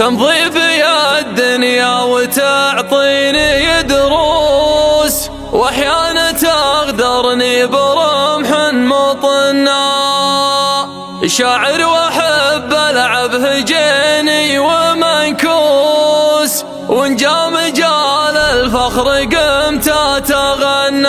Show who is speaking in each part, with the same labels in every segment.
Speaker 1: تمضي بي الدنيا وتعطيني دروس، واحيانا تغدرني برمح مطنا. شاعر واحب العب هجيني ومنكوس، وان جاء مجال الفخر قمت اتغنى.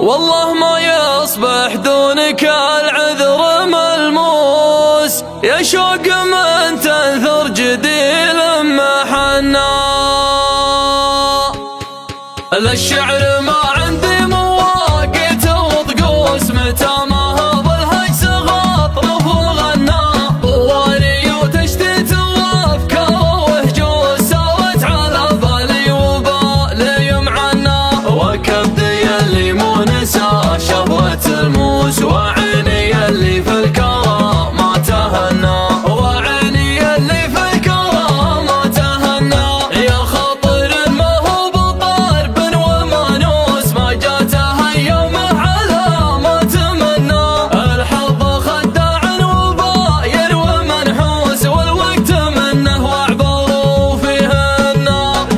Speaker 1: والله ما يصبح دونك العذر ملموس، يا شوق من تنثر جديل محنا. للشعر ما عندي مواقيت وطقوس، متى ما هض الهجس غطرف وغنى. طوالي وتشتيت وافكار وهجوس، ساوت على بالي وبالي معنا. وكبدي اللي مو نسى شهوة الموس، وعيني اللي في الكرام ما تهنى. وعيني اللي في الكرام ما تهنى. يا خاطر ما هو بطرب ومانوس، ما جاته يومه على ما تمنى. الحظ خداع وباير ومنحوس، والوقت منه وعبر فيهن.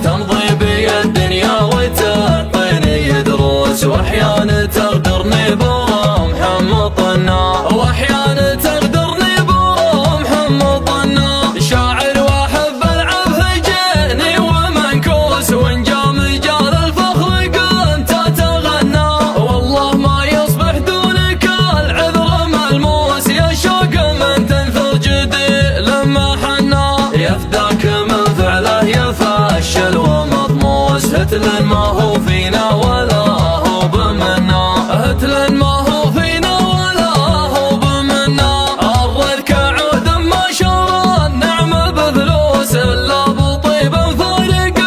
Speaker 1: تمضي بي الدنيا وتعطيني دروس، واحيانا تغدرني برمح مطنا. واحيانا تغدرني برمح مطنا. شاعر واحب العب هجيني ومنكوس، وان جاء مجال الفخر قمت اتغنى. والله ما يصبح دونك العذر ملموس، يا شوق من تنثر جديل محنا. يفداك من فعله يفشل ومطموس، هتل ما هو فينا ولا هو بمنا. هتل ما هو فينا ولا هو بمنا. أرضك عود ما شرى النعم بفلوس، إلا بطيب فارق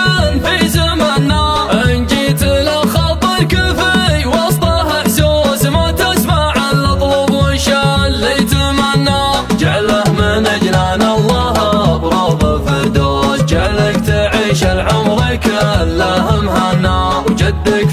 Speaker 1: في زمنا. إن جيت لخاطرك في وسطه حسوس، ما تسمع الأطلب وش اللي يتمنى. جعله من أجنان الله بروض فردوس، جعلك تعيش العمر كله مهنا. وجدك